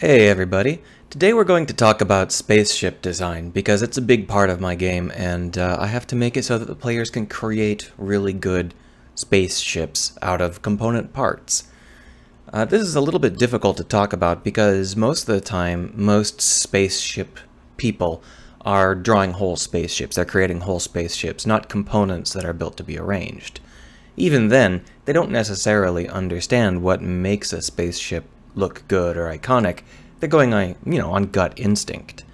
Hey everybody, today we're going to talk about spaceship design because it's a big part of my game and I have to make it so that the players can create really good spaceships out of component parts. This is a little bit difficult to talk about because most of the time most spaceship people are drawing whole spaceships, they're creating whole spaceships, not components that are built to be arranged. Even then, they don't necessarily understand what makes a spaceship look good or iconic. They're going on gut instinct.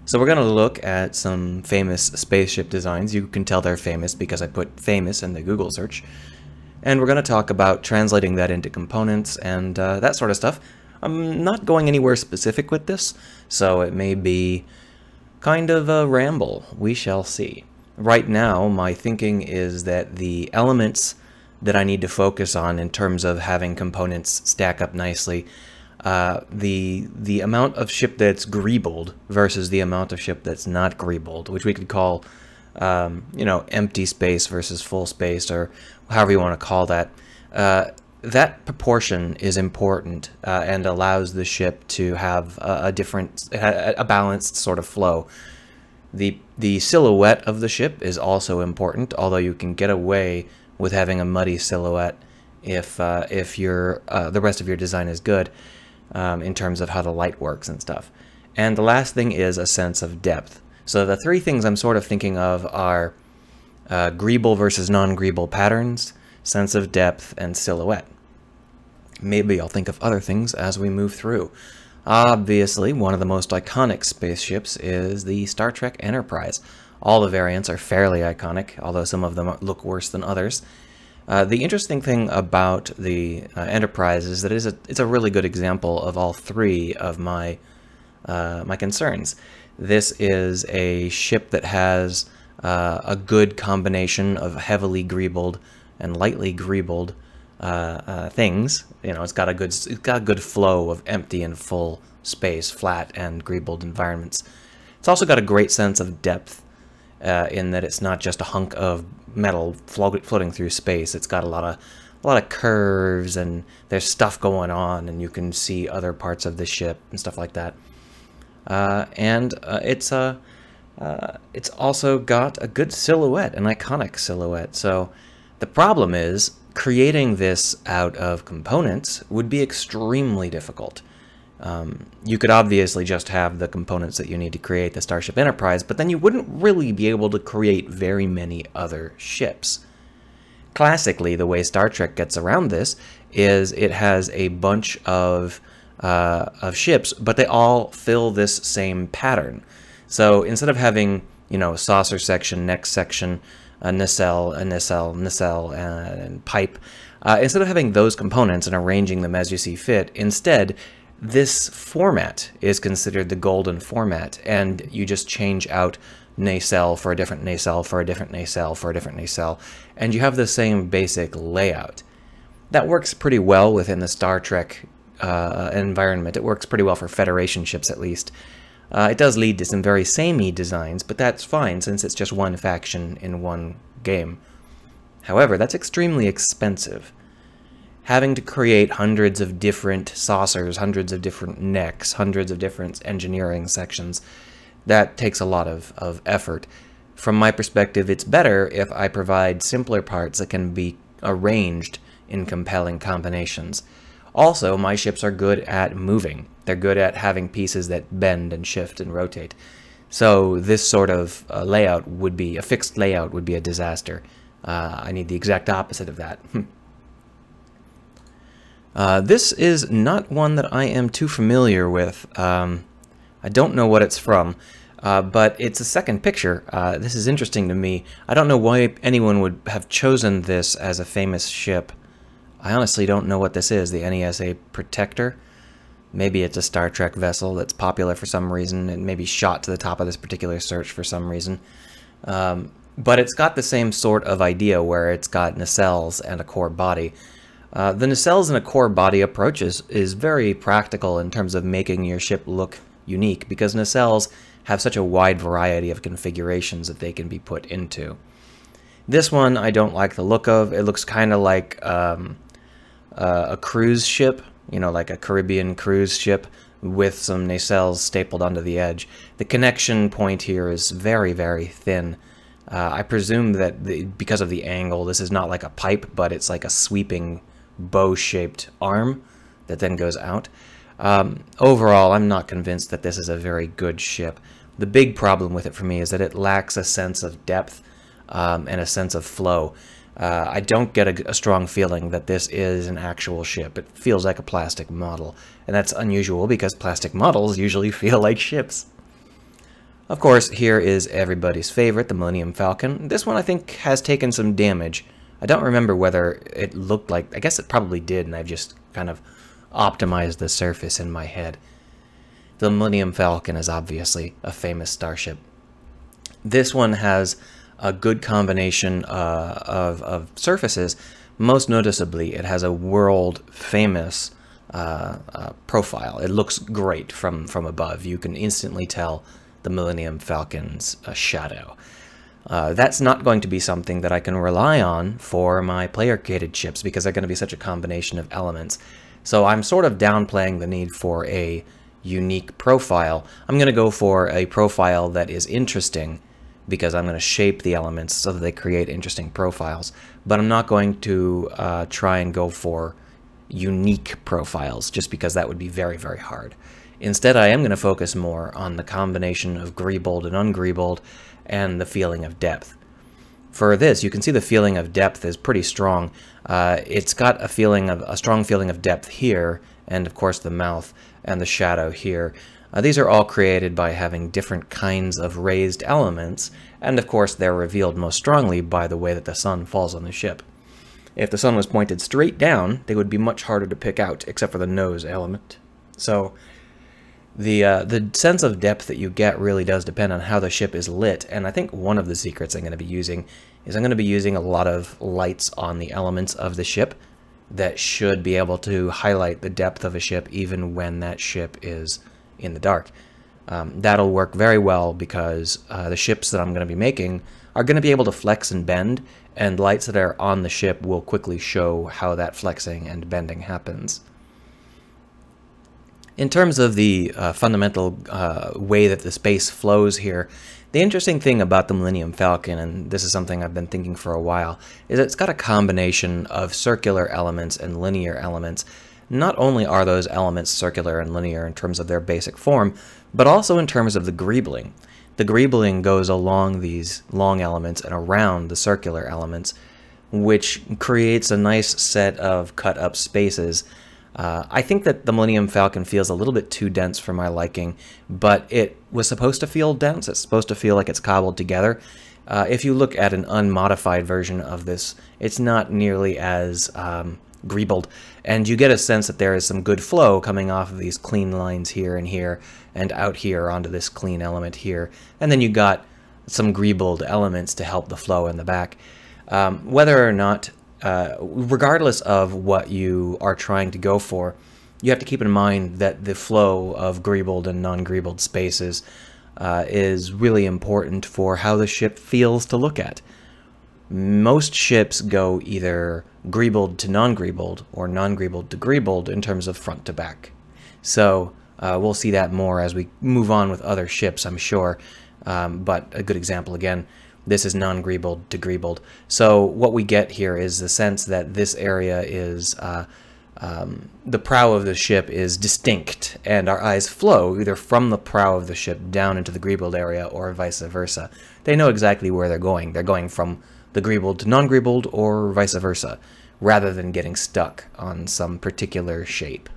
So we're going to look at some famous spaceship designs. You can tell they're famous because I put famous in the Google search. And we're going to talk about translating that into components and that sort of stuff. I'm not going anywhere specific with this, so it may be kind of a ramble. We shall see. Right now, my thinking is that the elements that I need to focus on in terms of having components stack up nicely, the amount of ship that's greebled versus the amount of ship that's not greebled, which we could call, empty space versus full space, or however you want to call that. That proportion is important and allows the ship to have a balanced sort of flow. The silhouette of the ship is also important, although you can get away with having a muddy silhouette if the rest of your design is good in terms of how the light works and stuff. And the last thing is a sense of depth. So the three things I'm sort of thinking of are greeble versus non-greeble patterns, sense of depth, and silhouette. Maybe I'll think of other things as we move through. Obviously, one of the most iconic spaceships is the Star Trek Enterprise. All the variants are fairly iconic, although some of them look worse than others. The interesting thing about the Enterprise is that it's a really good example of all three of my concerns. This is a ship that has a good combination of heavily greebled and lightly greebled things. It's got a good flow of empty and full space, flat and greebled environments. It's also got a great sense of depth in that it's not just a hunk of metal floating through space. It's got a lot of curves, and there's stuff going on, and you can see other parts of the ship and stuff like that. It's also got a good silhouette, an iconic silhouette. So the problem is creating this out of components would be extremely difficult. You could obviously just have the components that you need to create the Starship Enterprise, but then you wouldn't really be able to create very many other ships. Classically, the way Star Trek gets around this is it has a bunch of ships, but they all fill this same pattern. So instead of having, saucer section, neck section, a nacelle, and pipe, instead of having those components and arranging them as you see fit, instead, this format is considered the golden format, and you just change out nacelle for a different nacelle for a different nacelle for a different nacelle, and you have the same basic layout. That works pretty well within the Star Trek environment. It works pretty well for Federation ships, at least. It does lead to some very samey designs, but that's fine since it's just one faction in one game. However, that's extremely expensive. Having to create hundreds of different saucers, hundreds of different necks, hundreds of different engineering sections, that takes a lot of effort. From my perspective, it's better if I provide simpler parts that can be arranged in compelling combinations. Also, my ships are good at moving. They're good at having pieces that bend and shift and rotate. So this sort of layout would be, a fixed layout would be a disaster. I need the exact opposite of that. This is not one that I am too familiar with. I don't know what it's from, but it's a second picture. This is interesting to me. I don't know why anyone would have chosen this as a famous ship. I honestly don't know what this is, the NESA Protector. Maybe it's a Star Trek vessel that's popular for some reason and maybe shot to the top of this particular search for some reason. But it's got the same sort of idea where it's got nacelles and a core body. The nacelles and a core body approach is very practical in terms of making your ship look unique, because nacelles have such a wide variety of configurations that they can be put into. This one I don't like the look of. It looks kind of like a cruise ship, you know, like a Caribbean cruise ship with some nacelles stapled onto the edge. The connection point here is very, very thin. I presume that because of the angle, this is not like a pipe, but it's like a sweeping bow-shaped arm that then goes out. Overall, I'm not convinced that this is a very good ship. The big problem with it for me is that it lacks a sense of depth and a sense of flow. I don't get a strong feeling that this is an actual ship. It feels like a plastic model, and that's unusual because plastic models usually feel like ships. Of course, here is everybody's favorite, the Millennium Falcon. This one I think has taken some damage. I don't remember whether it looked like... I guess it probably did, and I've just kind of optimized the surface in my head. The Millennium Falcon is obviously a famous starship. This one has a good combination of surfaces. Most noticeably, it has a world-famous profile. It looks great from above. You can instantly tell the Millennium Falcon's shadow. That's not going to be something that I can rely on for my player-created ships because they're going to be such a combination of elements. So I'm sort of downplaying the need for a unique profile. I'm going to go for a profile that is interesting because I'm going to shape the elements so that they create interesting profiles. But I'm not going to try and go for unique profiles just because that would be very, very hard. Instead, I am going to focus more on the combination of greebled and ungreebled and the feeling of depth. For this, you can see the feeling of depth is pretty strong. It's got a strong feeling of depth here, and of course the mouth and the shadow here. These are all created by having different kinds of raised elements, and of course they're revealed most strongly by the way that the sun falls on the ship. If the sun was pointed straight down, they would be much harder to pick out, except for the nose element. So the sense of depth that you get really does depend on how the ship is lit, and I think one of the secrets I'm going to be using is I'm going to be using a lot of lights on the elements of the ship that should be able to highlight the depth of a ship even when that ship is in the dark. That'll work very well because the ships that I'm going to be making are going to be able to flex and bend, and lights that are on the ship will quickly show how that flexing and bending happens. In terms of the fundamental way that the space flows here, the interesting thing about the Millennium Falcon, and this is something I've been thinking for a while, is it's got a combination of circular elements and linear elements. Not only are those elements circular and linear in terms of their basic form, but also in terms of the greebling. The greebling goes along these long elements and around the circular elements, which creates a nice set of cut-up spaces. I think that the Millennium Falcon feels a little bit too dense for my liking, but it was supposed to feel dense. It's supposed to feel like it's cobbled together. If you look at an unmodified version of this, it's not nearly as greebled, and you get a sense that there is some good flow coming off of these clean lines here and out here onto this clean element here, and then you got some greebled elements to help the flow in the back. Whether or not regardless of what you are trying to go for, you have to keep in mind that the flow of greebled and non-greebled spaces is really important for how the ship feels to look at. Most ships go either greebled to non-greebled or non-greebled to greebled in terms of front to back. So we'll see that more as we move on with other ships, I'm sure. But a good example again, this is non-greebled to greebled. So what we get here is the sense that this area is, the prow of the ship is distinct, and our eyes flow either from the prow of the ship down into the greebled area or vice versa. They know exactly where they're going. They're going from the greebled to non-greebled or vice versa, rather than getting stuck on some particular shape.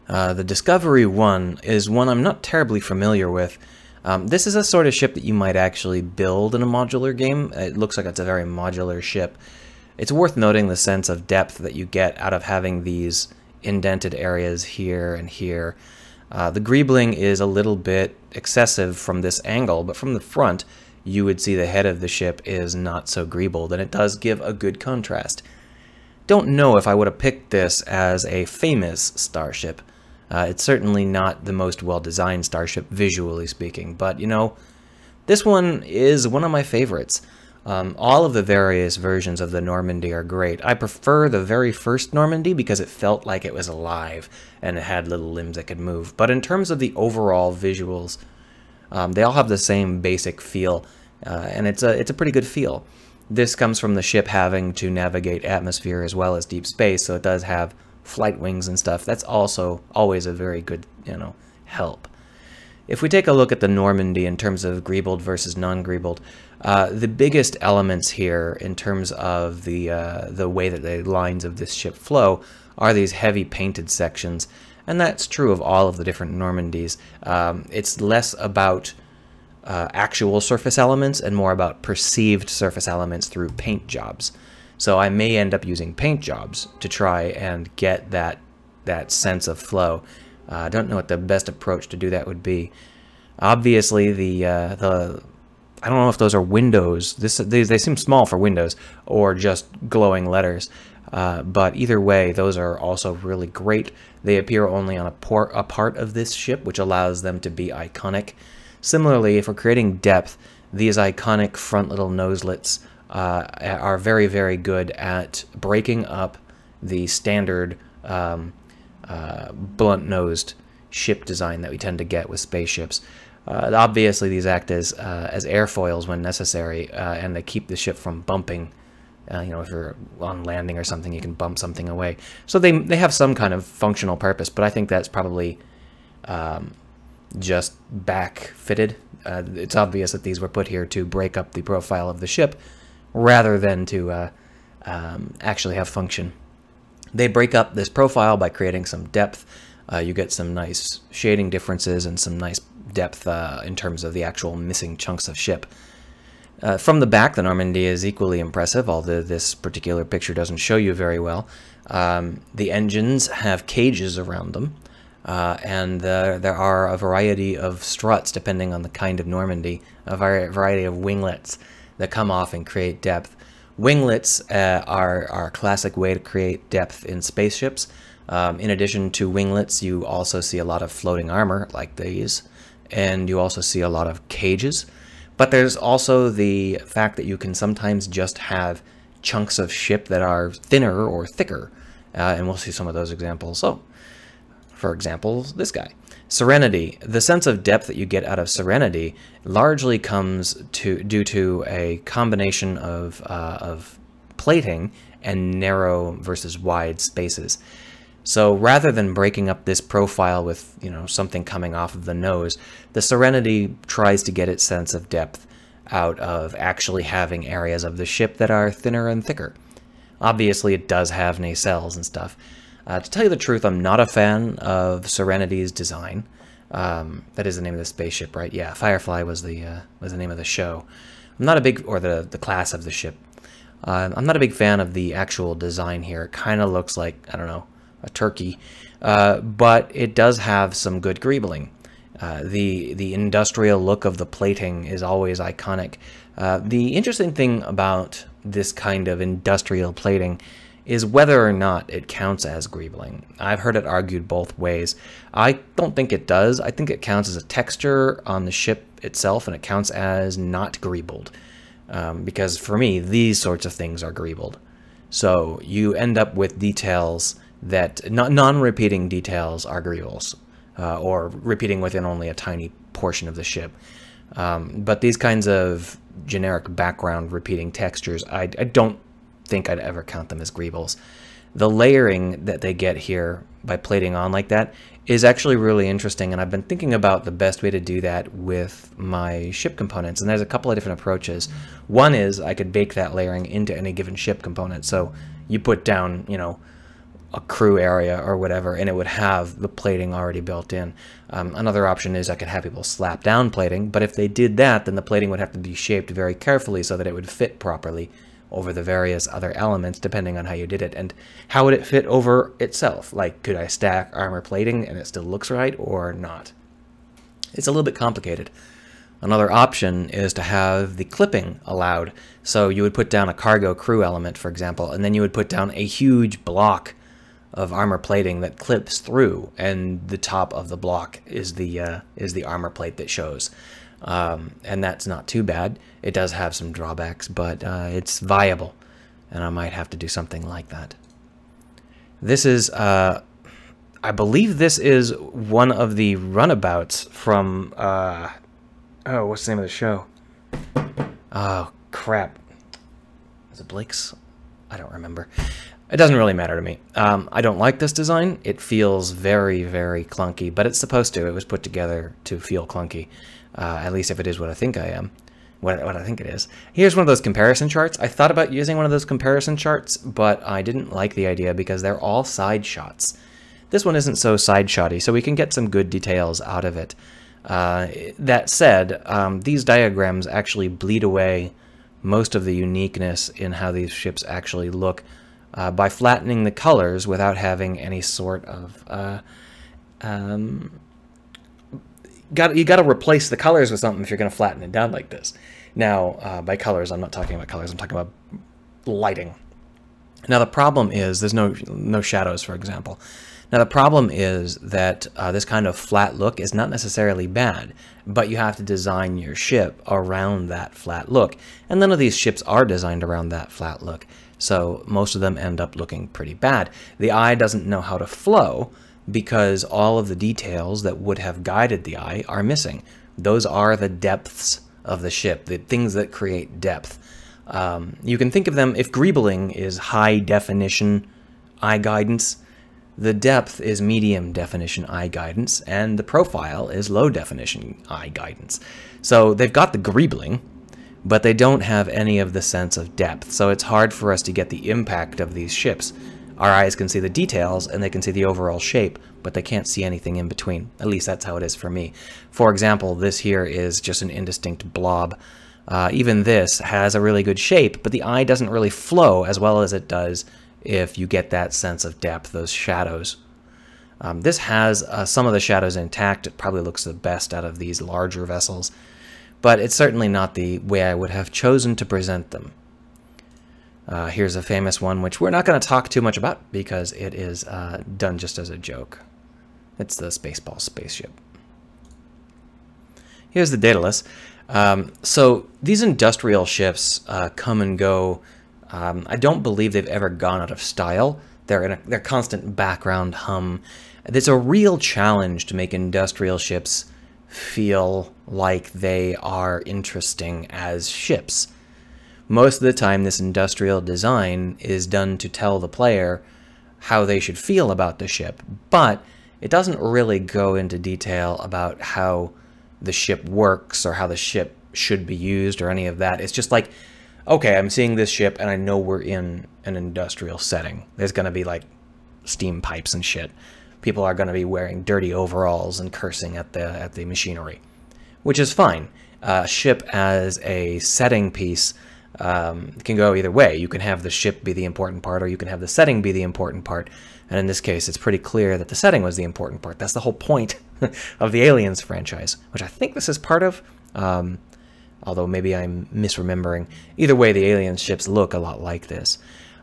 The Discovery 1 is one I'm not terribly familiar with. This is a sort of ship that you might actually build in a modular game. It looks like it's a very modular ship. It's worth noting the sense of depth that you get out of having these indented areas here and here. The greebling is a little bit excessive from this angle, but from the front you would see the head of the ship is not so greebled, and it does give a good contrast. Don't know if I would have picked this as a famous starship. It's certainly not the most well-designed starship, visually speaking, but, you know, this one is one of my favorites. All of the various versions of the Normandy are great. I prefer the very first Normandy because it felt like it was alive and it had little limbs that could move. But in terms of the overall visuals, they all have the same basic feel, and it's a pretty good feel. This comes from the ship having to navigate atmosphere as well as deep space, so it does have flight wings and stuff. That's also always a very good, help. If we take a look at the Normandy in terms of greebled versus non-greebled, the biggest elements here in terms of the way that the lines of this ship flow are these heavy painted sections, and that's true of all of the different Normandies. It's less about actual surface elements and more about perceived surface elements through paint jobs. So I may end up using paint jobs to try and get that sense of flow. I don't know what the best approach to do that would be. Obviously, the I don't know if those are windows. They seem small for windows or just glowing letters. But either way, those are also really great. They appear only on a part of this ship, which allows them to be iconic. Similarly, if we're creating depth, these iconic front little noselets are very, very good at breaking up the standard blunt-nosed ship design that we tend to get with spaceships. Obviously, these act as airfoils when necessary, and they keep the ship from bumping. If you're on landing or something, you can bump something away. So they have some kind of functional purpose, but I think that's probably just back-fitted. It's obvious that these were put here to break up the profile of the ship rather than to actually have function. They break up this profile by creating some depth. You get some nice shading differences and some nice depth in terms of the actual missing chunks of ship. From the back, the Normandy is equally impressive, although this particular picture doesn't show you very well. The engines have cages around them, and there are a variety of struts, depending on the kind of Normandy, a variety of winglets that come off and create depth. Winglets are a classic way to create depth in spaceships. In addition to winglets, you also see a lot of floating armor like these, and you also see a lot of cages. But there's also the fact that you can sometimes just have chunks of ship that are thinner or thicker, and we'll see some of those examples. So, for example, this guy. Serenity. The sense of depth that you get out of Serenity largely comes due to a combination of plating and narrow versus wide spaces. So rather than breaking up this profile with, something coming off of the nose, the Serenity tries to get its sense of depth out of actually having areas of the ship that are thinner and thicker. Obviously, it does have nacelles and stuff. To tell you the truth, I'm not a fan of Serenity's design. That is the name of the spaceship, right? Yeah, Firefly was the name of the show. I'm not a big, or the class of the ship. I'm not a big fan of the actual design here. It kind of looks like, I don't know, a turkey, but it does have some good greebling. The industrial look of the plating is always iconic. The interesting thing about this kind of industrial plating is whether or not it counts as greebling. I've heard it argued both ways. I don't think it does. I think it counts as a texture on the ship itself, and it counts as not greebled. Because for me, these sorts of things are greebled. So you end up with details that non-repeating details are greebles, or repeating within only a tiny portion of the ship. But these kinds of generic background repeating textures, I don't think I'd ever count them as greebles. The layering that they get here by plating on like that is actually really interesting, and I've been thinking about the best way to do that with my ship components, and there's a couple of different approaches. One is I could bake that layering into any given ship component, so you put down, a crew area or whatever, and it would have the plating already built in. Another option is I could have people slap down plating, but if they did that, then the plating would have to be shaped very carefully so that it would fit properly over the various other elements, depending on how you did it. And how would it fit over itself? Like, could I stack armor plating and it still looks right, or not? It's a little bit complicated. Another option is to have the clipping allowed. So you would put down a cargo crew element, for example, and then you would put down a huge block of armor plating that clips through, and the top of the block is the armor plate that shows. and that's not too bad. It does have some drawbacks, but it's viable, and I might have to do something like that. This is, I believe this is one of the runabouts from, oh, what's the name of the show? Oh, crap. Is it Blake's? I don't remember. It doesn't really matter to me. I don't like this design. It feels very, very clunky, but it's supposed to. It was put together to feel clunky, at least if it is what I think I am. What I think it is. Here's one of those comparison charts. I thought about using one of those comparison charts, but I didn't like the idea because they're all side shots. This one isn't so side shotty, so we can get some good details out of it. That said, these diagrams actually bleed away most of the uniqueness in how these ships actually look by flattening the colors without having any sort of you got to replace the colors with something if you're going to flatten it down like this. Now, by colors, I'm not talking about colors. I'm talking about lighting. Now, the problem is there's no shadows, for example. Now, the problem is that this kind of flat look is not necessarily bad, but you have to design your ship around that flat look. And none of these ships are designed around that flat look, so most of them end up looking pretty bad. The eye doesn't know how to flow because all of the details that would have guided the eye are missing. Those are the depths of the ship, the things that create depth. You can think of them, if greebling is high definition eye guidance, the depth is medium definition eye guidance, and the profile is low definition eye guidance. So they've got the greebling, but they don't have any of the sense of depth, so it's hard for us to get the impact of these ships. Our eyes can see the details, and they can see the overall shape, but they can't see anything in between. At least that's how it is for me. For example, this here is just an indistinct blob. Even this has a really good shape, but the eye doesn't really flow as well as it does if you get that sense of depth, those shadows. This has some of the shadows intact. It probably looks the best out of these larger vessels, but it's certainly not the way I would have chosen to present them. Here's a famous one, which we're not going to talk too much about because it is done just as a joke. It's the Spaceball spaceship. Here's the Daedalus. So these industrial ships come and go. I don't believe they've ever gone out of style. They're in their constant background hum. It's a real challenge to make industrial ships feel like they are interesting as ships. Most of the time, this industrial design is done to tell the player how they should feel about the ship, but it doesn't really go into detail about how the ship works or how the ship should be used or any of that. It's just like, okay, I'm seeing this ship and I know we're in an industrial setting. There's going to be like steam pipes and shit. People are going to be wearing dirty overalls and cursing at the machinery, which is fine. Ship as a setting piece can go either way. You can have the ship be the important part, or you can have the setting be the important part. And in this case, it's pretty clear that the setting was the important part. That's the whole point of the Aliens franchise, which I think this is part of. Although maybe I'm misremembering. Either way, the Aliens ships look a lot like this.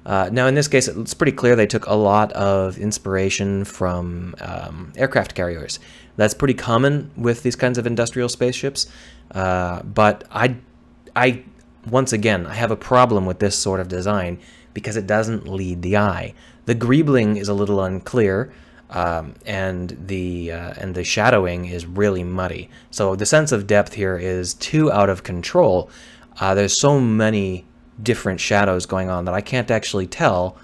Now, in this case, it's pretty clear they took a lot of inspiration from aircraft carriers. That's pretty common with these kinds of industrial spaceships. But once again, I have a problem with this sort of design because it doesn't lead the eye. The greebling is a little unclear. And the shadowing is really muddy. So the sense of depth here is too out of control. There's so many different shadows going on that I can't actually tell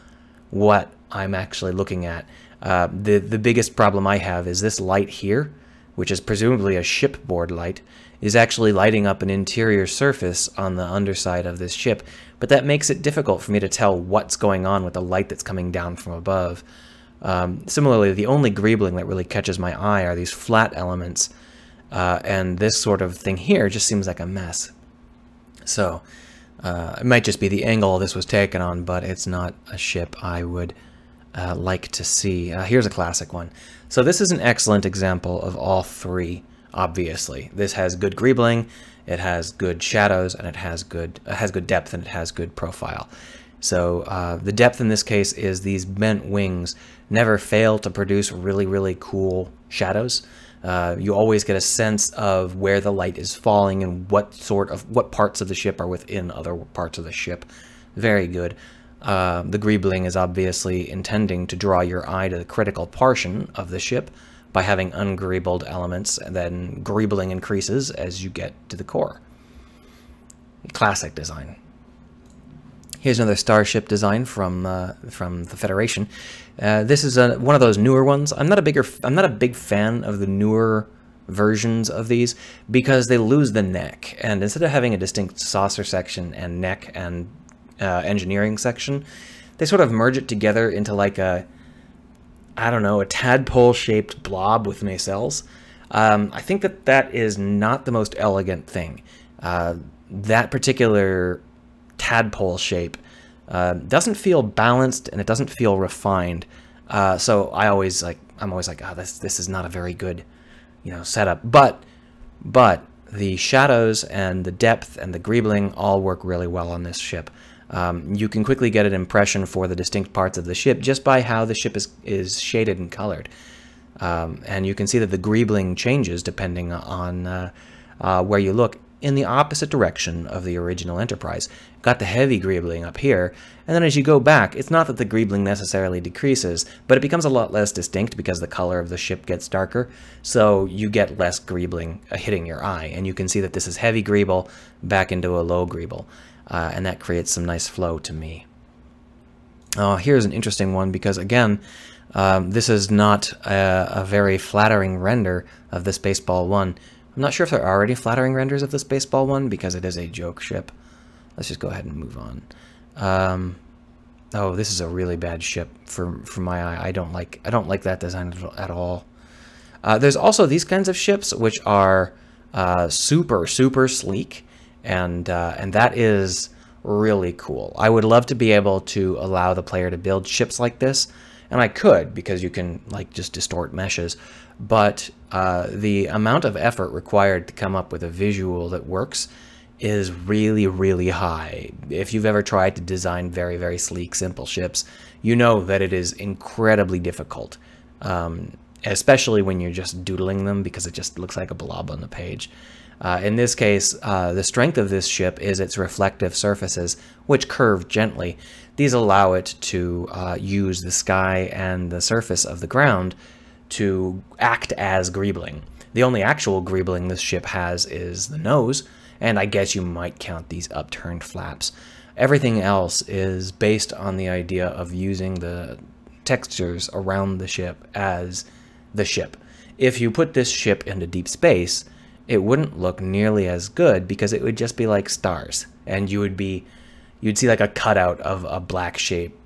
what I'm actually looking at. The biggest problem I have is this light here, which is presumably a shipboard light, is actually lighting up an interior surface on the underside of this ship. But that makes it difficult for me to tell what's going on with the light that's coming down from above. Similarly, the only greebling that really catches my eye are these flat elements, and this sort of thing here just seems like a mess. So it might just be the angle this was taken on, but it's not a ship I would like to see. Here's a classic one. So this is an excellent example of all three, obviously. This has good greebling, it has good shadows, and it has good depth, and it has good profile. So the depth in this case is these bent wings never fail to produce really, really cool shadows. You always get a sense of where the light is falling and what parts of the ship are within other parts of the ship. Very good. The greebling is obviously intending to draw your eye to the critical portion of the ship by having ungreebled elements, and then greebling increases as you get to the core. Classic design. Here's another starship design from the Federation. This is one of those newer ones. I'm not a big fan of the newer versions of these because they lose the neck, and instead of having a distinct saucer section and neck and engineering section, they sort of merge it together into like a, I don't know, a tadpole-shaped blob with nacelles. I think that is not the most elegant thing. That particular tadpole shape doesn't feel balanced, and it doesn't feel refined. So I'm always like, oh, this is not a very good, setup. But the shadows and the depth and the greebling all work really well on this ship. You can quickly get an impression for the distinct parts of the ship just by how the ship is shaded and colored. And you can see that the greebling changes depending on where you look in the opposite direction of the original Enterprise. Got the heavy greebling up here, and then as you go back, it's not that the greebling necessarily decreases, but it becomes a lot less distinct because the color of the ship gets darker, so you get less greebling hitting your eye, and you can see that this is heavy greeble back into a low greeble. And that creates some nice flow to me. Here's an interesting one because, again, this is not a very flattering render of the Spaceball 1. I'm not sure if there are already flattering renders of the Spaceball 1 because it is a joke ship. Let's just go ahead and move on. Oh, this is a really bad ship for my eye. I don't like that design at all. There's also these kinds of ships which are super, super sleek. And that is really cool. I would love to be able to allow the player to build ships like this, and I could because you can just distort meshes, but the amount of effort required to come up with a visual that works is really, really high. If you've ever tried to design very, very sleek, simple ships, you know that it is incredibly difficult, especially when you're just doodling them because it just looks like a blob on the page. In this case, the strength of this ship is its reflective surfaces, which curve gently. These allow it to use the sky and the surface of the ground to act as greebling. The only actual greebling this ship has is the nose, and I guess you might count these upturned flaps. Everything else is based on the idea of using the textures around the ship as the ship. If you put this ship into deep space, it wouldn't look nearly as good because it would just be like stars, and you'd see like a cutout of a black shape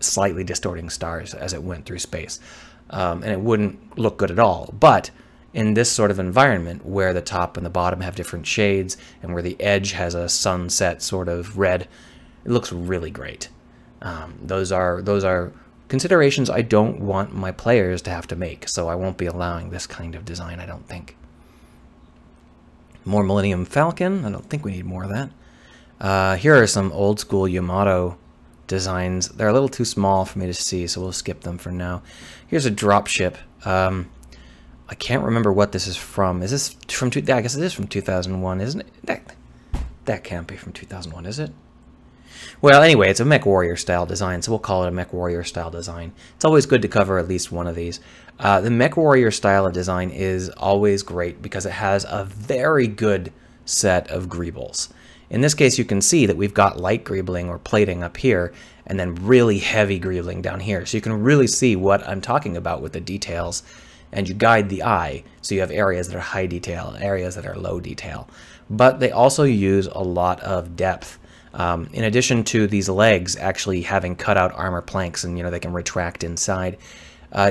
slightly distorting stars as it went through space, and it wouldn't look good at all. But in this sort of environment where the top and the bottom have different shades and where the edge has a sunset sort of red, it looks really great. Those are considerations I don't want my players to have to make, so I won't be allowing this kind of design, I don't think. More Millennium Falcon. I don't think we need more of that. Here are some old school Yamato designs. They're a little too small for me to see, so we'll skip them for now. Here's a dropship. I can't remember what this is from. Is this from I guess it is from 2001, isn't it? That can't be from 2001, is it? Well, anyway, it's a Mech Warrior style design, so we'll call it a Mech Warrior style design. It's always good to cover at least one of these. The Mech Warrior style of design is always great because it has a very good set of greebles. In this case, you can see that we've got light greebling or plating up here, and then really heavy greebling down here. So you can really see what I'm talking about with the details, and you guide the eye. So you have areas that are high detail, areas that are low detail. But they also use a lot of depth. In addition to these legs actually having cutout armor planks and they can retract inside,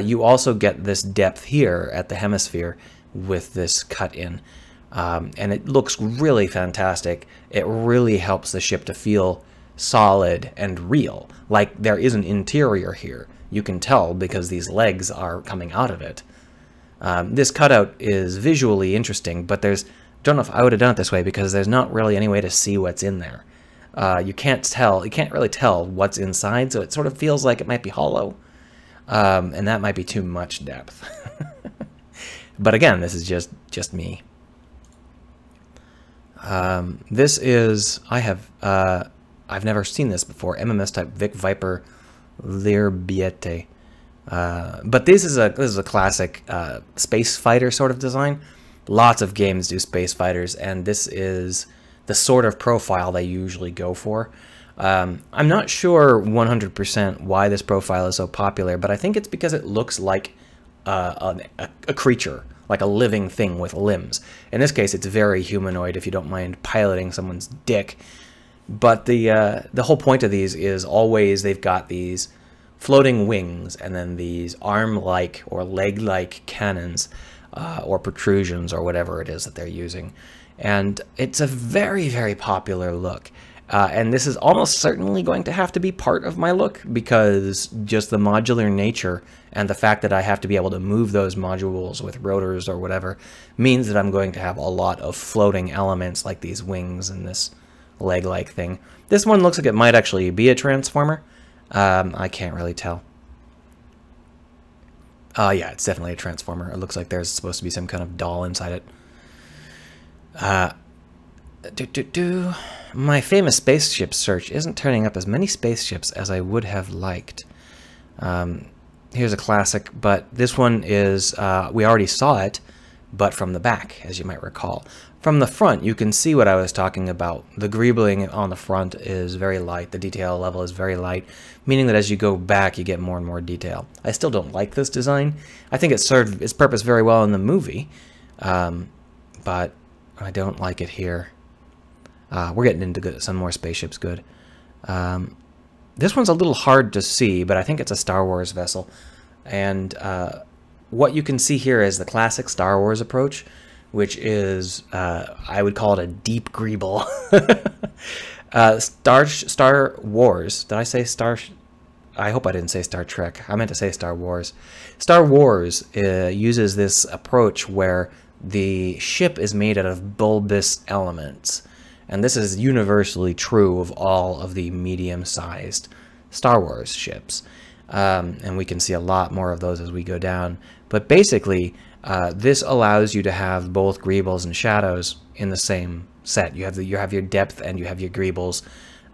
you also get this depth here at the hemisphere with this cut in. And it looks really fantastic. It really helps the ship to feel solid and real, like there is an interior here. You can tell because these legs are coming out of it. This cutout is visually interesting, but don't know if I would have done it this way because there's not really any way to see what's in there. You can't really tell what's inside, so it sort of feels like it might be hollow. and that might be too much depth. But again, this is just me. This is, I've never seen this before, MMS type Vic Viper Lirbiete. But this is a classic space fighter sort of design. Lots of games do space fighters, and this is the sort of profile they usually go for. I'm not sure 100% why this profile is so popular, but I think it's because it looks like a creature, like a living thing with limbs. In this case, it's very humanoid, if you don't mind piloting someone's dick. But the whole point of these is always they've got these floating wings and then these arm-like or leg-like cannons or protrusions or whatever it is that they're using. And it's a very, very popular look. And this is almost certainly going to have to be part of my look, because just the modular nature and the fact that I have to be able to move those modules with rotors or whatever means that I'm going to have a lot of floating elements like these wings and this leg-like thing. This one looks like it might actually be a transformer. I can't really tell. Yeah, it's definitely a transformer. It looks like there's supposed to be some kind of doll inside it. My famous spaceship search isn't turning up as many spaceships as I would have liked. Here's a classic, but this one is, we already saw it, but from the back, as you might recall. From the front, you can see what I was talking about. The greebling on the front is very light. The detail level is very light, meaning that as you go back, you get more and more detail. I still don't like this design. I think it served its purpose very well in the movie, but I don't like it here. We're getting into some more spaceships. Good. This one's a little hard to see, but I think it's a Star Wars vessel. And what you can see here is the classic Star Wars approach, which is, I would call it a deep greeble. Star Wars. Did I say Star? I hope I didn't say Star Trek. I meant to say Star Wars. Star Wars uses this approach where the ship is made out of bulbous elements. And this is universally true of all of the medium-sized Star Wars ships. And we can see a lot more of those as we go down. But basically, this allows you to have both greebles and shadows in the same set. You have your depth and you have your greebles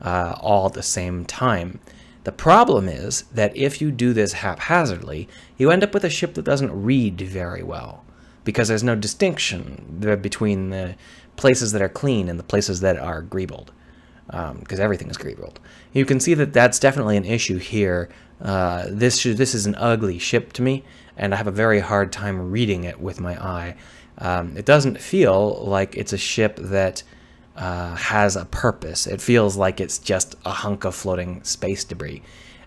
all at the same time. The problem is that if you do this haphazardly, you end up with a ship that doesn't read very well, because there's no distinction between the places that are clean and the places that are greebled, because everything is greebled. You can see that that's definitely an issue here. This is an ugly ship to me, and I have a very hard time reading it with my eye. It doesn't feel like it's a ship that has a purpose. It feels like it's just a hunk of floating space debris,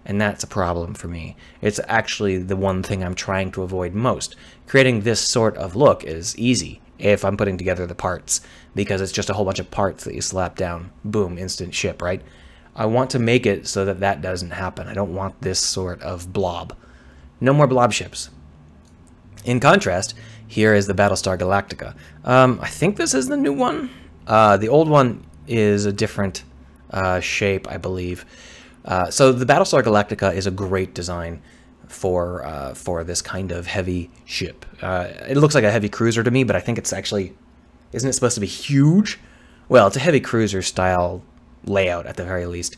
and that's a problem for me. It's actually the one thing I'm trying to avoid most. Creating this sort of look is easy if I'm putting together the parts, because it's just a whole bunch of parts that you slap down. Boom, instant ship, right? I want to make it so that that doesn't happen. I don't want this sort of blob. No more blob ships. In contrast, here is the Battlestar Galactica. I think this is the new one. The old one is a different shape, I believe. So the Battlestar Galactica is a great design for this kind of heavy ship. It looks like a heavy cruiser to me, but I think it's actually, isn't it supposed to be huge? Well, it's a heavy cruiser style layout at the very least.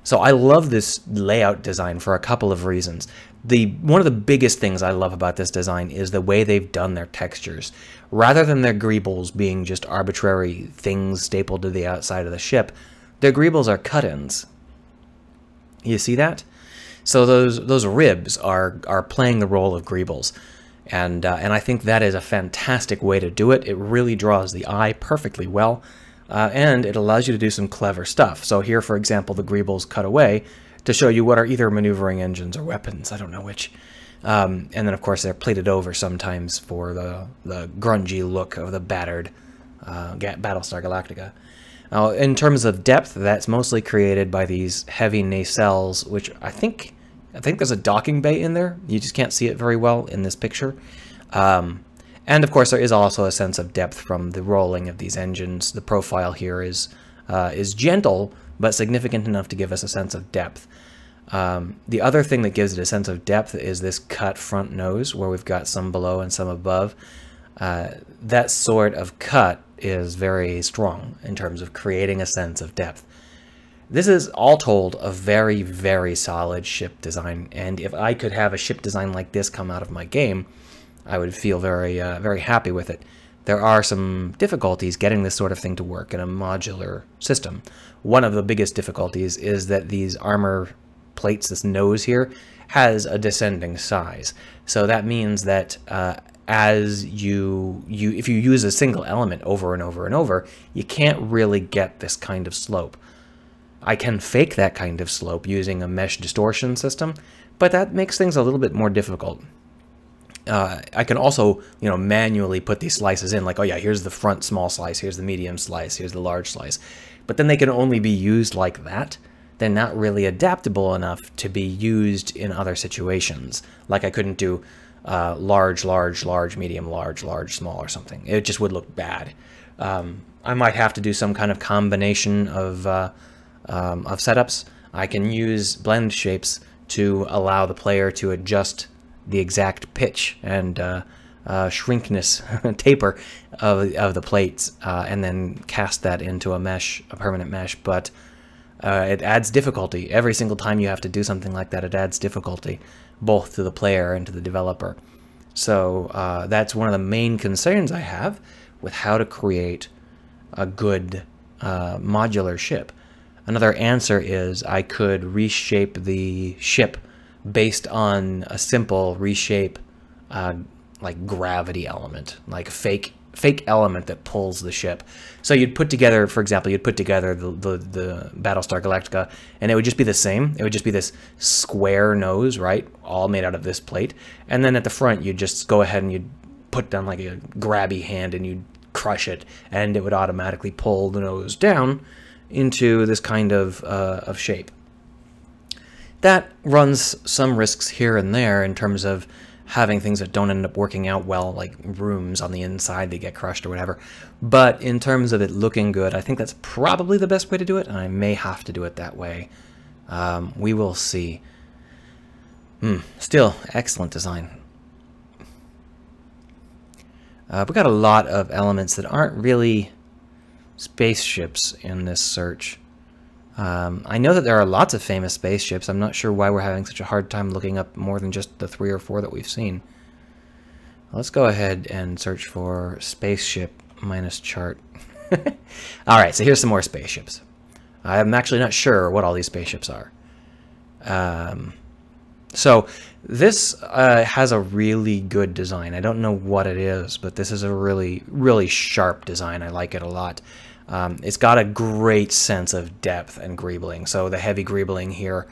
So I love this layout design for a couple of reasons. One of the biggest things I love about this design is the way they've done their textures. Rather than their greebles being just arbitrary things stapled to the outside of the ship, their greebles are cut-ins. You see that? So those ribs are playing the role of greebles, and I think that is a fantastic way to do it. It really draws the eye perfectly well, and it allows you to do some clever stuff. So here, for example, the greebles cut away to show you what are either maneuvering engines or weapons. I don't know which. And then, of course, they're plated over sometimes for the grungy look of the battered Battlestar Galactica. Now, in terms of depth, that's mostly created by these heavy nacelles, which I think there's a docking bay in there. You just can't see it very well in this picture. And, of course, there is also a sense of depth from the rolling of these engines. The profile here is gentle, but significant enough to give us a sense of depth. The other thing that gives it a sense of depth is this cut front nose, where we've got some below and some above. That sort of cut is very strong in terms of creating a sense of depth. This is, all told, a very, very solid ship design, and if I could have a ship design like this come out of my game, I would feel very, very happy with it. There are some difficulties getting this sort of thing to work in a modular system. One of the biggest difficulties is that these armor plates, this nose here, has a descending size. So that means that as if you use a single element over and over and over, you can't really get this kind of slope. I can fake that kind of slope using a mesh distortion system, but that makes things a little bit more difficult. I can also, manually put these slices in, like, oh yeah, here's the front small slice, here's the medium slice, here's the large slice. But then they can only be used like that. They're not really adaptable enough to be used in other situations. Like I couldn't do large, large, large, medium, large, large, small or something. It just would look bad. I might have to do some kind of combination of setups. I can use blend shapes to allow the player to adjust the exact pitch and shrinkness, taper of the plates, and then cast that into a mesh, a permanent mesh. But it adds difficulty. Every single time you have to do something like that, it adds difficulty, both to the player and to the developer. So that's one of the main concerns I have with how to create a good modular ship. Another answer is I could reshape the ship based on a simple reshape, like gravity element, like fake element that pulls the ship. So you'd put together, for example, you'd put together the Battlestar Galactica, and it would just be the same. It would just be this square nose, right, all made out of this plate. And then at the front, you'd just go ahead and you'd put down like a grabby hand, and you'd crush it, and it would automatically pull the nose down into this kind of shape. That runs some risks here and there in terms of having things that don't end up working out well, like rooms on the inside, they get crushed or whatever. But in terms of it looking good, I think that's probably the best way to do it, and I may have to do it that way. We will see. Still, excellent design. We got a lot of elements that aren't really spaceships in this search. I know that there are lots of famous spaceships. I'm not sure why we're having such a hard time looking up more than just the 3 or 4 that we've seen. Let's go ahead and search for spaceship minus chart. Alright, so here's some more spaceships. I'm actually not sure what all these spaceships are. So this has a really good design. I don't know what it is, but this is a really, really sharp design. I like it a lot. It's got a great sense of depth and greebling. So the heavy greebling here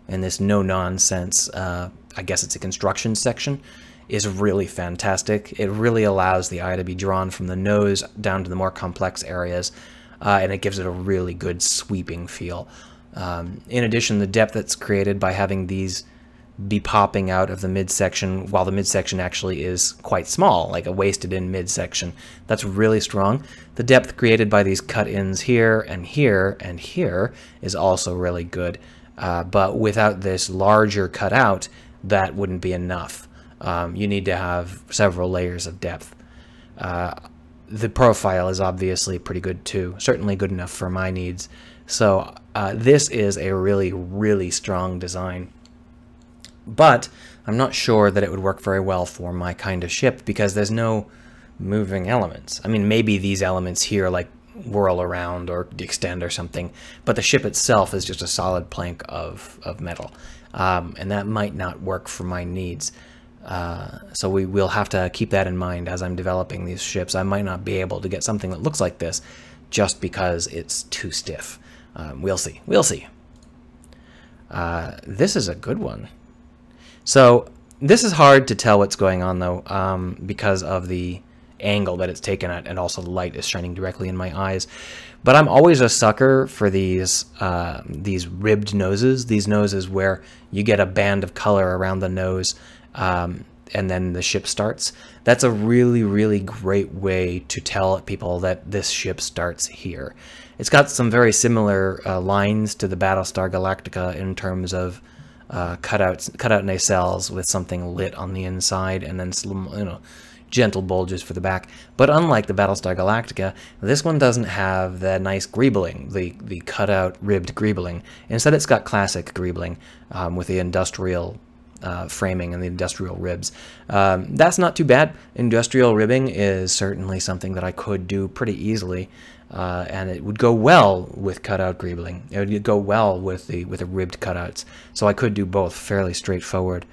in this no-nonsense, I guess it's a construction section, is really fantastic. It really allows the eye to be drawn from the nose down to the more complex areas, and it gives it a really good sweeping feel. In addition, the depth that's created by having these be popping out of the midsection, while the midsection actually is quite small, like a wasted-in midsection. That's really strong. The depth created by these cut-ins here and here and here is also really good. But without this larger cutout, that wouldn't be enough. You need to have several layers of depth. The profile is obviously pretty good too, certainly good enough for my needs. So this is a really, really strong design. But I'm not sure that it would work very well for my kind of ship because there's no moving elements. I mean, maybe these elements here like whirl around or extend or something, but the ship itself is just a solid plank of metal. And that might not work for my needs. So we will have to keep that in mind as I'm developing these ships. I might not be able to get something that looks like this just because it's too stiff. We'll see. We'll see. This is a good one. So this is hard to tell what's going on though, because of the angle that it's taken at, and also the light is shining directly in my eyes. But I'm always a sucker for these ribbed noses. These noses where you get a band of color around the nose, and then the ship starts. That's a really, really great way to tell people that this ship starts here. It's got some very similar lines to the Battlestar Galactica in terms of cutout nacelles with something lit on the inside, and then some, gentle bulges for the back. But unlike the Battlestar Galactica, this one doesn't have that nice greebling, the cutout ribbed greebling. Instead, it's got classic greebling with the industrial framing and the industrial ribs. That's not too bad. Industrial ribbing is certainly something that I could do pretty easily, and it would go well with cutout greebling. It would go well with the ribbed cutouts. So I could do both fairly straightforward.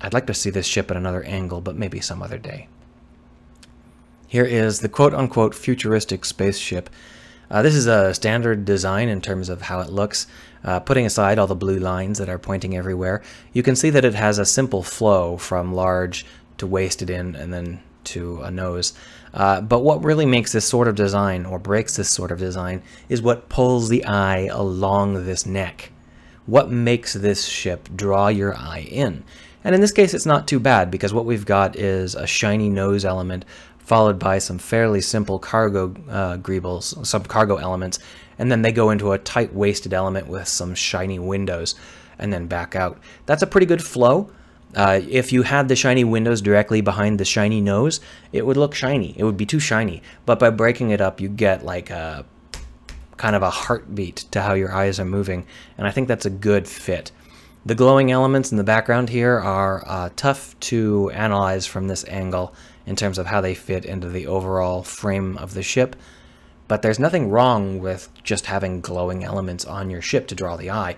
I'd like to see this ship at another angle, but maybe some other day. Here is the quote-unquote futuristic spaceship. This is a standard design in terms of how it looks. Putting aside all the blue lines that are pointing everywhere, you can see that it has a simple flow from large to waisted in and then to a nose. But what really makes this sort of design, or breaks this sort of design, is what pulls the eye along this neck. What makes this ship draw your eye in? And in this case, it's not too bad, because what we've got is a shiny nose element followed by some fairly simple cargo greebles, some cargo elements, and then they go into a tight-waisted element with some shiny windows, and then back out. That's a pretty good flow. If you had the shiny windows directly behind the shiny nose, it would look shiny. It would be too shiny. But by breaking it up, you get like a kind of a heartbeat to how your eyes are moving, and I think that's a good fit. The glowing elements in the background here are tough to analyze from this angle in terms of how they fit into the overall frame of the ship, but there's nothing wrong with just having glowing elements on your ship to draw the eye.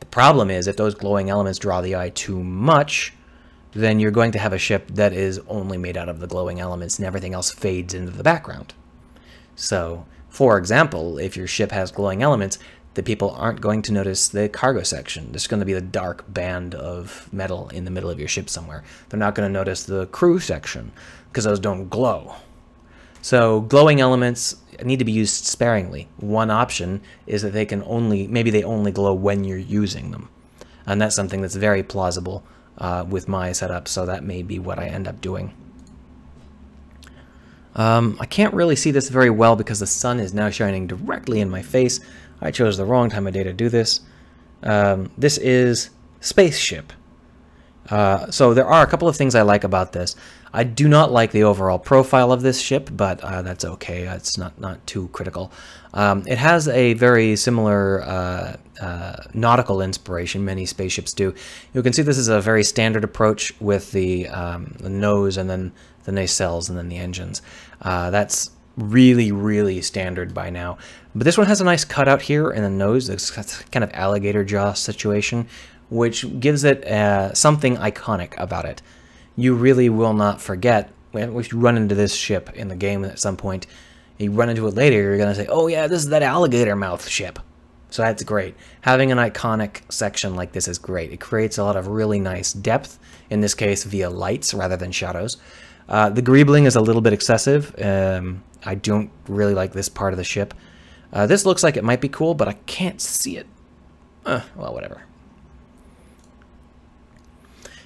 The problem is if those glowing elements draw the eye too much, then you're going to have a ship that is only made out of the glowing elements and everything else fades into the background. So, for example, if your ship has glowing elements, the people aren't going to notice the cargo section. There's going to be the dark band of metal in the middle of your ship somewhere. They're not going to notice the crew section because those don't glow. So glowing elements need to be used sparingly. One option is that they can maybe they only glow when you're using them. And that's something that's very plausible with my setup, so that may be what I end up doing. I can't really see this very well because the sun is now shining directly in my face. I chose the wrong time of day to do this. This is Spaceship. So there are a couple of things I like about this. I do not like the overall profile of this ship, but that's okay. It's not too critical. It has a very similar nautical inspiration. Many spaceships do. You can see this is a very standard approach with the nose and then the nacelles and then the engines. That's really, really standard by now. But this one has a nice cutout here in the nose. It's kind of alligator jaw situation, which gives it something iconic about it. You really will not forget, if you run into this ship in the game at some point, you run into it later, you're going to say, oh yeah, this is that alligator mouth ship. So that's great. Having an iconic section like this is great. It creates a lot of really nice depth, in this case via lights rather than shadows. The greebling is a little bit excessive. I don't really like this part of the ship. This looks like it might be cool, but I can't see it. Well, whatever.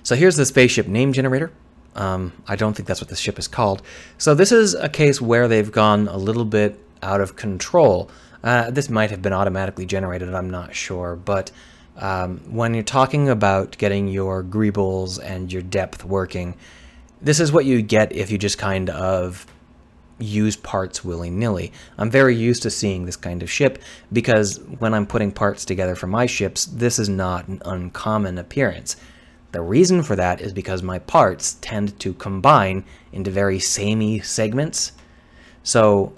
So here's the spaceship name generator. I don't think that's what this ship is called. So this is a case where they've gone a little bit out of control. This might have been automatically generated, I'm not sure. But when you're talking about getting your greebles and your depth working, this is what you get if you just kind of use parts willy-nilly. I'm very used to seeing this kind of ship because when I'm putting parts together for my ships, this is not an uncommon appearance. The reason for that is because my parts tend to combine into very samey segments. So,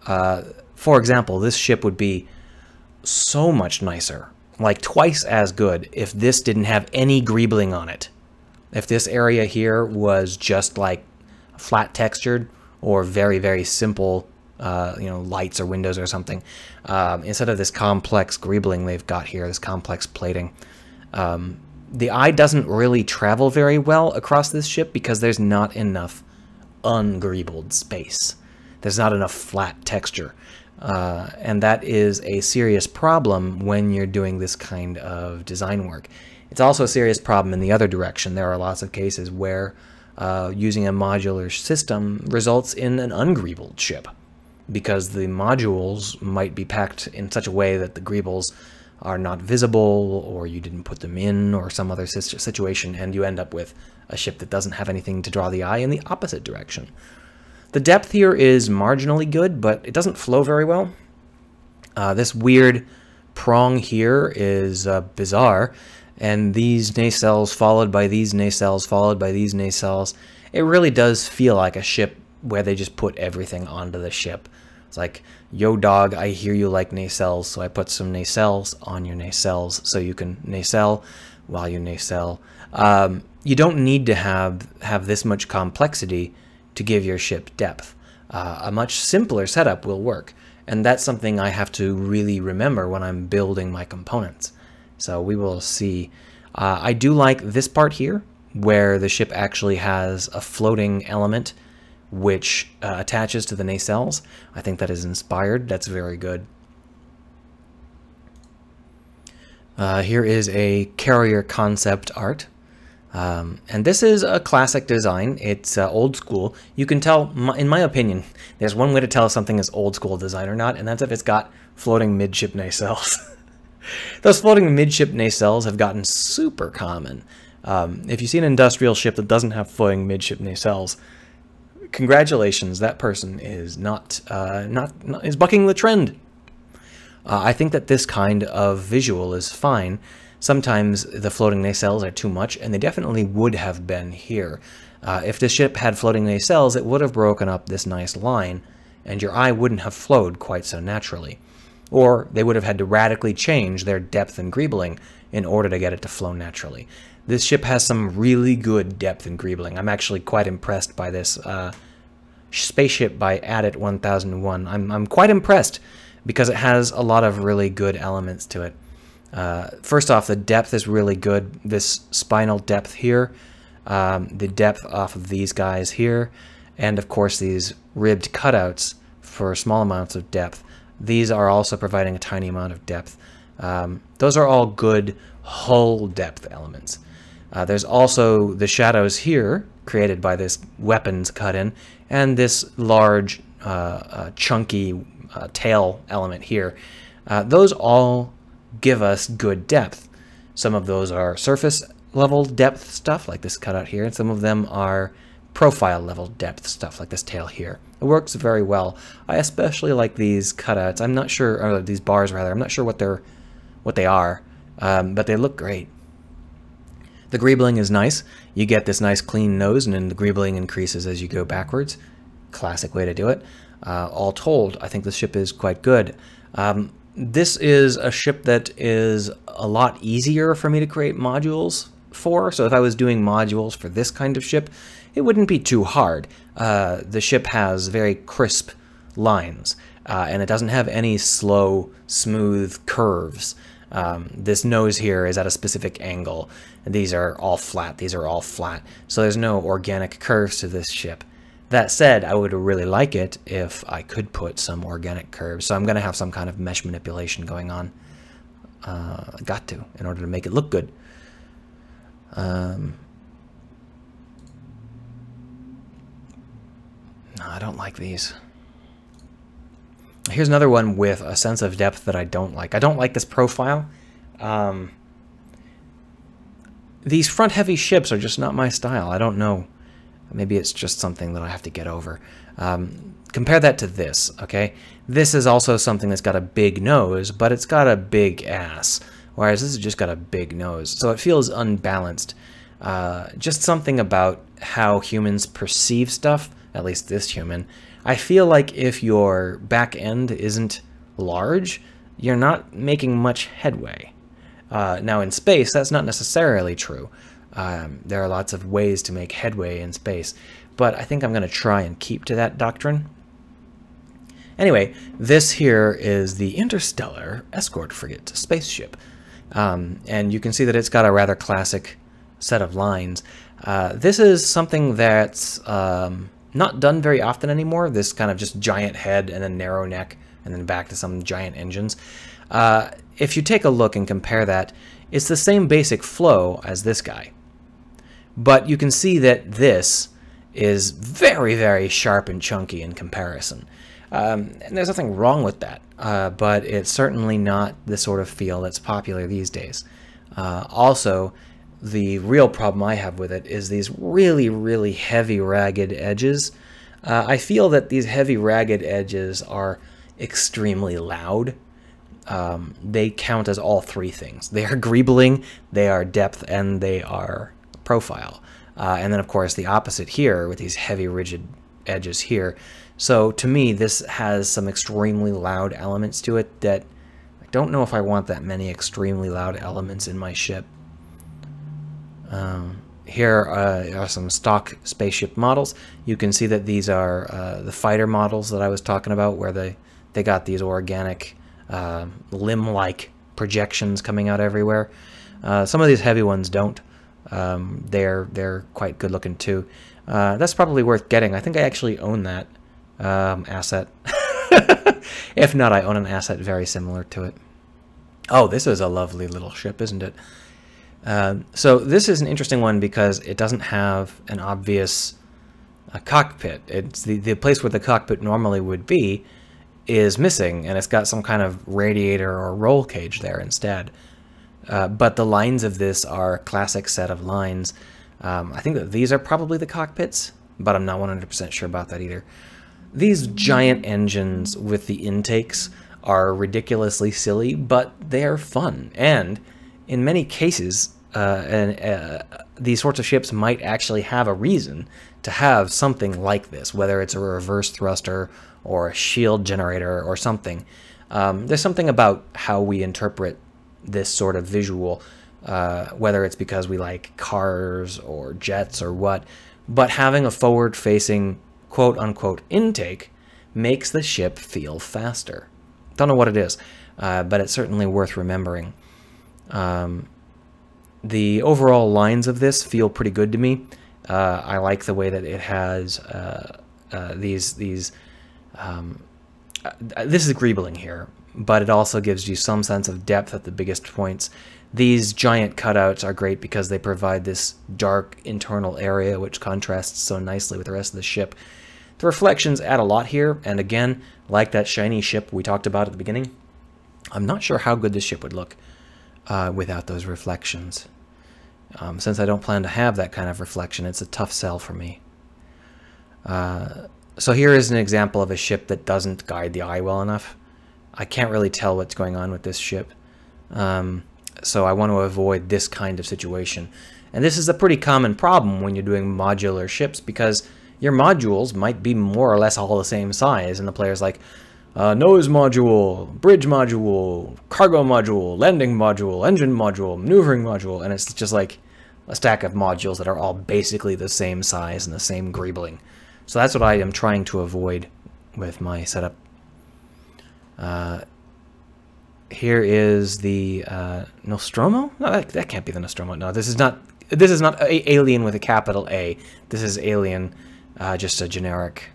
for example, this ship would be so much nicer, like twice as good, if this didn't have any greebling on it. If this area here was just like flat textured or very, very simple, lights or windows or something, instead of this complex greebling they've got here, this complex plating, the eye doesn't really travel very well across this ship because there's not enough ungreebled space. There's not enough flat texture. And that is a serious problem when you're doing this kind of design work. It's also a serious problem in the other direction. There are lots of cases where using a modular system results in an ungreebled ship, because the modules might be packed in such a way that the greebles are not visible, or you didn't put them in, or some other situation, and you end up with a ship that doesn't have anything to draw the eye in the opposite direction. The depth here is marginally good, but it doesn't flow very well. This weird prong here is bizarre, and these nacelles followed by these nacelles followed by these nacelles. It really does feel like a ship where they just put everything onto the ship. It's like, yo dog, I hear you like nacelles, so I put some nacelles on your nacelles so you can nacelle while you nacelle. You don't need to have this much complexity to give your ship depth. A much simpler setup will work, and that's something I have to really remember when I'm building my components. So we will see. I do like this part here, where the ship actually has a floating element which attaches to the nacelles. I think that is inspired. That's very good. Here is a carrier concept art. And this is a classic design. It's old school. You can tell, in my opinion, there's one way to tell if something is old school design or not, and that's if it's got floating midship nacelles. Those floating midship nacelles have gotten super common. If you see an industrial ship that doesn't have floating midship nacelles, congratulations, that person is is bucking the trend. I think that this kind of visual is fine. Sometimes the floating nacelles are too much, and they definitely would have been here. If the ship had floating nacelles, it would have broken up this nice line, and your eye wouldn't have flowed quite so naturally. Or they would have had to radically change their depth and greebling in order to get it to flow naturally. This ship has some really good depth and greebling. I'm actually quite impressed by this spaceship by Addit 1001. I'm quite impressed because it has a lot of really good elements to it. First off, the depth is really good. This spinal depth here, the depth off of these guys here, and of course these ribbed cutouts for small amounts of depth. These are also providing a tiny amount of depth. Those are all good hull depth elements. There's also the shadows here, created by this weapons cut in, and this large, chunky tail element here. Those all give us good depth. Some of those are surface level depth stuff, like this cutout here, and some of them are profile level depth stuff, like this tail here. It works very well. I especially like these cutouts. I'm not sure, or these bars rather. I'm not sure what they are, but they look great. The greebling is nice. You get this nice clean nose, and then the greebling increases as you go backwards. Classic way to do it. All told, I think this ship is quite good. This is a ship that is a lot easier for me to create modules for. So if I was doing modules for this kind of ship, it wouldn't be too hard. The ship has very crisp lines, and it doesn't have any slow, smooth curves. This nose here is at a specific angle, and these are all flat. These are all flat. So there's no organic curves to this ship. That said, I would really like it if I could put some organic curves. So I'm going to have some kind of mesh manipulation going on. Got to, in order to make it look good. No, I don't like these. Here's another one with a sense of depth that I don't like. I don't like this profile. These front-heavy ships are just not my style. I don't know. Maybe it's just something that I have to get over. Compare that to this, okay? This is also something that's got a big nose, but it's got a big ass, whereas this has just got a big nose. So it feels unbalanced. Just something about how humans perceive stuff, at least this human. I feel like if your back end isn't large, you're not making much headway. Now in space, that's not necessarily true. There are lots of ways to make headway in space, but I think I'm going to try and keep to that doctrine. Anyway, this here is the Interstellar Escort Frigate spaceship, and you can see that it's got a rather classic set of lines. This is something that's not done very often anymore, this kind of just giant head and then narrow neck and then back to some giant engines. If you take a look and compare that, It's the same basic flow as this guy. But you can see that this is very, very sharp and chunky in comparison. And there's nothing wrong with that, but it's certainly not the sort of feel that's popular these days. Also, the real problem I have with it is these really, really heavy, ragged edges. I feel that these heavy, ragged edges are extremely loud. They count as all three things. They are greebling, they are depth, and they are profile. And then, of course, the opposite here with these heavy, rigid edges here. So, to me, this has some extremely loud elements to it that I don't know if I want that many extremely loud elements in my ship. Here are some stock spaceship models. You can see that these are the fighter models that I was talking about, where they got these organic limb-like projections coming out everywhere. Some of these heavy ones don't. They're quite good looking too. That's probably worth getting. I think I actually own that asset. If not, I own an asset very similar to it. Oh, this is a lovely little ship, isn't it? So this is an interesting one because it doesn't have an obvious cockpit. It's the place where the cockpit normally would be is missing, and it's got some kind of radiator or roll cage there instead. But the lines of this are a classic set of lines. I think that these are probably the cockpits, but I'm not 100% sure about that either. These giant engines with the intakes are ridiculously silly, but they're fun. And in many cases, these sorts of ships might actually have a reason to have something like this, whether it's a reverse thruster or a shield generator or something. There's something about how we interpret this sort of visual, whether it's because we like cars or jets or what, but having a forward-facing quote-unquote intake makes the ship feel faster. Don't know what it is, but it's certainly worth remembering. The overall lines of this feel pretty good to me. I like the way that it has this is greebling here, but it also gives you some sense of depth at the biggest points. These giant cutouts are great because they provide this dark internal area which contrasts so nicely with the rest of the ship. The reflections add a lot here, and again, like that shiny ship we talked about at the beginning, I'm not sure how good this ship would look without those reflections. Since I don't plan to have that kind of reflection, it's a tough sell for me. So here is an example of a ship that doesn't guide the eye well enough. I can't really tell what's going on with this ship. So I want to avoid this kind of situation. And this is a pretty common problem when you're doing modular ships, because your modules might be more or less all the same size, and the player's like, nose module, bridge module, cargo module, landing module, engine module, maneuvering module, and it's just like a stack of modules that are all basically the same size and the same greebling. So that's what I am trying to avoid with my setup. Here is the Nostromo? No, that can't be the Nostromo. No, this is not Alien with a capital A. This is Alien, just a generic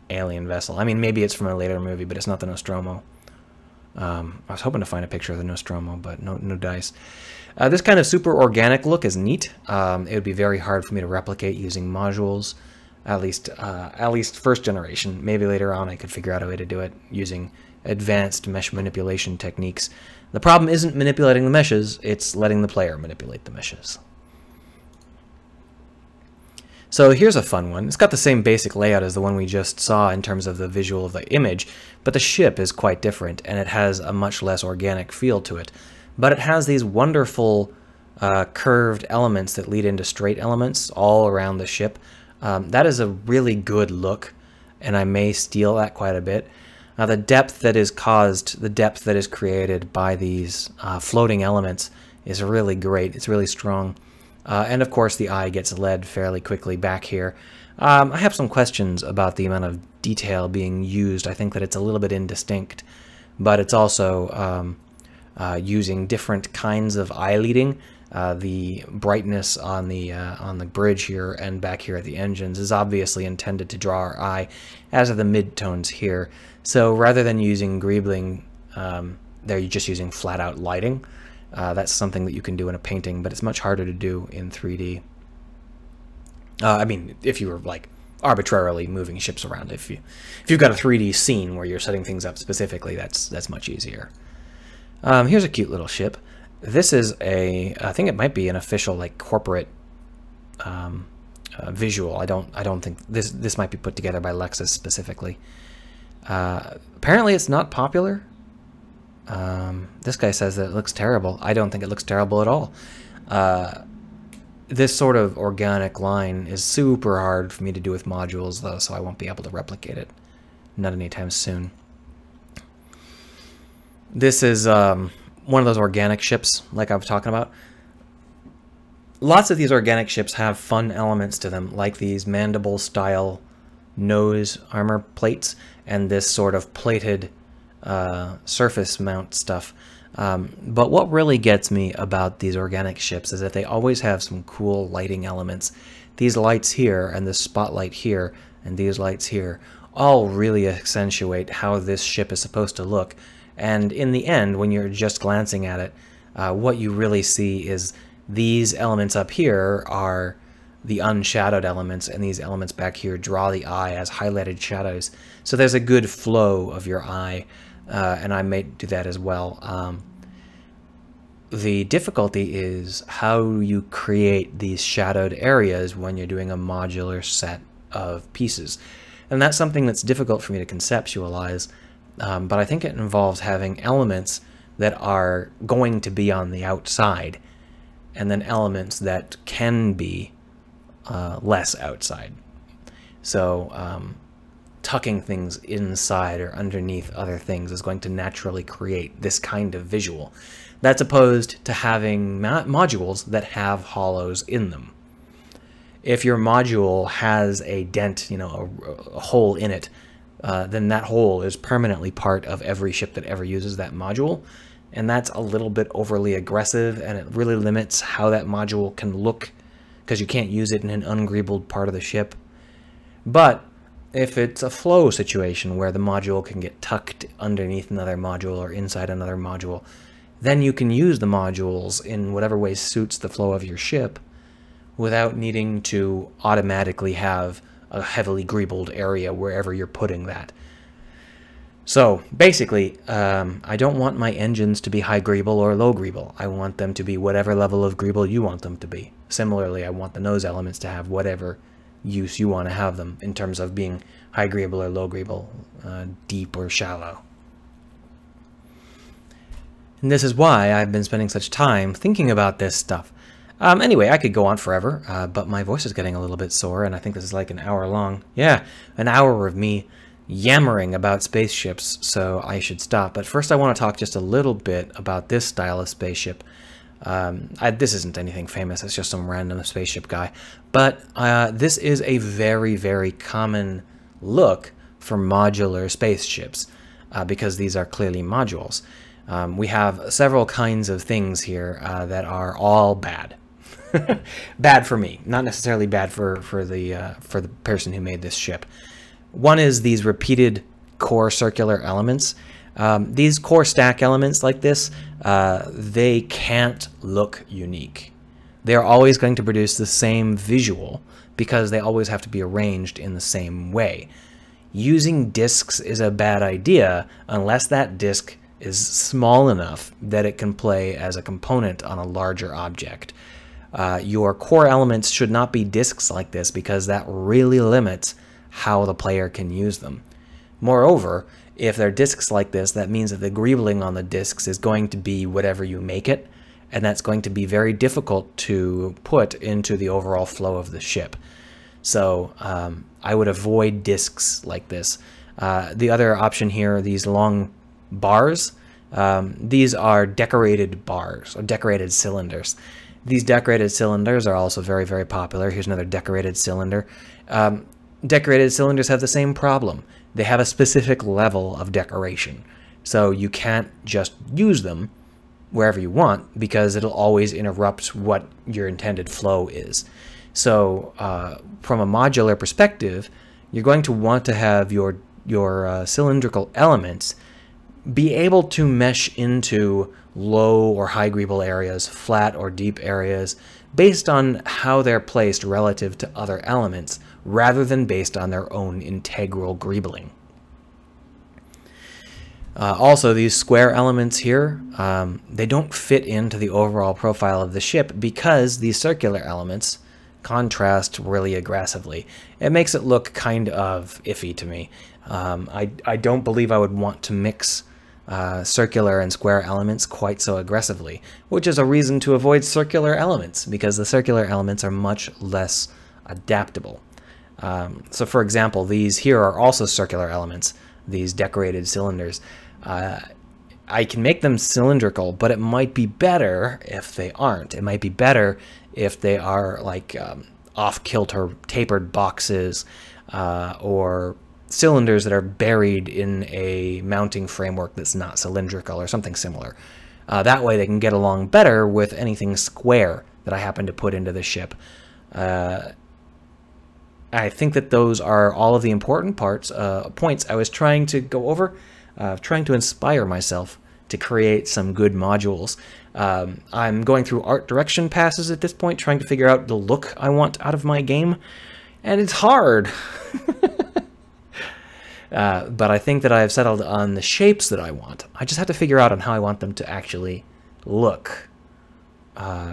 alien vessel. I mean, maybe it's from a later movie, but it's not the Nostromo. I was hoping to find a picture of the Nostromo, but no dice. This kind of super organic look is neat. It would be very hard for me to replicate using modules, at least first generation. Maybe later on I could figure out a way to do it using advanced mesh manipulation techniques. The problem isn't manipulating the meshes, it's letting the player manipulate the meshes. So here's a fun one. It's got the same basic layout as the one we just saw in terms of the visual of the image, but the ship is quite different, and it has a much less organic feel to it. But it has these wonderful curved elements that lead into straight elements all around the ship. That is a really good look, and I may steal that quite a bit. The depth that is created by these floating elements is really great. It's really strong. And of course the eye gets led fairly quickly back here. I have some questions about the amount of detail being used. I think that it's a little bit indistinct, but it's also using different kinds of eye leading. The brightness on the bridge here and back here at the engines is obviously intended to draw our eye, as are the midtones here. So rather than using greebling, they're just using flat-out lighting. That's something that you can do in a painting, but it's much harder to do in 3D. I mean, if you were like arbitrarily moving ships around, if you've got a 3D scene where you're setting things up specifically, that's much easier. Here's a cute little ship. This is I think it might be an official like corporate visual. I don't think this might be put together by Lexus specifically. Apparently it's not popular. This guy says that it looks terrible. I don't think it looks terrible at all. This sort of organic line is super hard for me to do with modules, though, so I won't be able to replicate it. Not anytime soon. This is one of those organic ships, like I was talking about. Lots of these organic ships have fun elements to them, like these mandible-style nose armor plates, and this sort of plated surface mount stuff. But what really gets me about these organic ships is that they always have some cool lighting elements. These lights here, and this spotlight here, and these lights here, all really accentuate how this ship is supposed to look. And in the end, when you're just glancing at it, what you really see is these elements up here are the unshadowed elements, and these elements back here draw the eye as highlighted shadows. So there's a good flow of your eye, and I may do that as well. The difficulty is how you create these shadowed areas when you're doing a modular set of pieces. And that's something that's difficult for me to conceptualize, but I think it involves having elements that are going to be on the outside, and then elements that can be less outside. So tucking things inside or underneath other things is going to naturally create this kind of visual. That's opposed to having modules that have hollows in them. If your module has a dent, you know, a hole in it, then that hole is permanently part of every ship that ever uses that module. And that's a little bit overly aggressive, and it really limits how that module can look, because you can't use it in an ungreebled part of the ship. But if it's a flow situation where the module can get tucked underneath another module or inside another module, then you can use the modules in whatever way suits the flow of your ship without needing to automatically have a heavily greebled area wherever you're putting that. So basically, I don't want my engines to be high greeble or low greeble. I want them to be whatever level of greeble you want them to be. Similarly, I want the nose elements to have whatever use you want to have them in terms of being high greeble or low greeble, deep or shallow. And this is why I've been spending such time thinking about this stuff. Anyway, I could go on forever, but my voice is getting a little bit sore, and I think this is like an hour long. Yeah, an hour of me yammering about spaceships, so I should stop. But first I want to talk just a little bit about this style of spaceship. This isn't anything famous, it's just some random spaceship guy. But this is a very, very common look for modular spaceships, because these are clearly modules. We have several kinds of things here that are all bad. Bad for me, not necessarily bad for the person who made this ship. One is these repeated core circular elements. These core stack elements like this, they can't look unique. They're always going to produce the same visual because they always have to be arranged in the same way. Using disks is a bad idea unless that disk is small enough that it can play as a component on a larger object. Your core elements should not be disks like this because that really limits how the player can use them. Moreover, if they're disks like this, that means that the greebling on the disks is going to be whatever you make it, and that's going to be very difficult to put into the overall flow of the ship. So I would avoid disks like this. The other option here are these long bars. These are decorated bars, or decorated cylinders. These decorated cylinders are also very, very popular. Here's another decorated cylinder. Decorated cylinders have the same problem. They have a specific level of decoration. So you can't just use them wherever you want because it'll always interrupt what your intended flow is. So from a modular perspective, you're going to want to have your cylindrical elements be able to mesh into low or high greeble areas, flat or deep areas, based on how they're placed relative to other elements, rather than based on their own integral greebling. Also, these square elements here, they don't fit into the overall profile of the ship because these circular elements contrast really aggressively. It makes it look kind of iffy to me. I don't believe I would want to mix circular and square elements quite so aggressively, which is a reason to avoid circular elements, because the circular elements are much less adaptable. So for example, these here are also circular elements, these decorated cylinders. I can make them cylindrical, but it might be better if they aren't. It might be better if they are like off-kilter tapered boxes or cylinders that are buried in a mounting framework that's not cylindrical or something similar. That way they can get along better with anything square that I happen to put into the ship. I think that those are all of the important points I was trying to go over, trying to inspire myself to create some good modules. I'm going through art direction passes at this point, trying to figure out the look I want out of my game, and it's hard. But I think that I have settled on the shapes that I want. I just have to figure out on how I want them to actually look,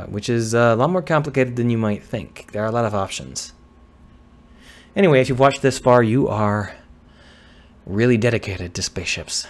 which is a lot more complicated than you might think. There are a lot of options. Anyway, if you've watched this far, you are really dedicated to spaceships.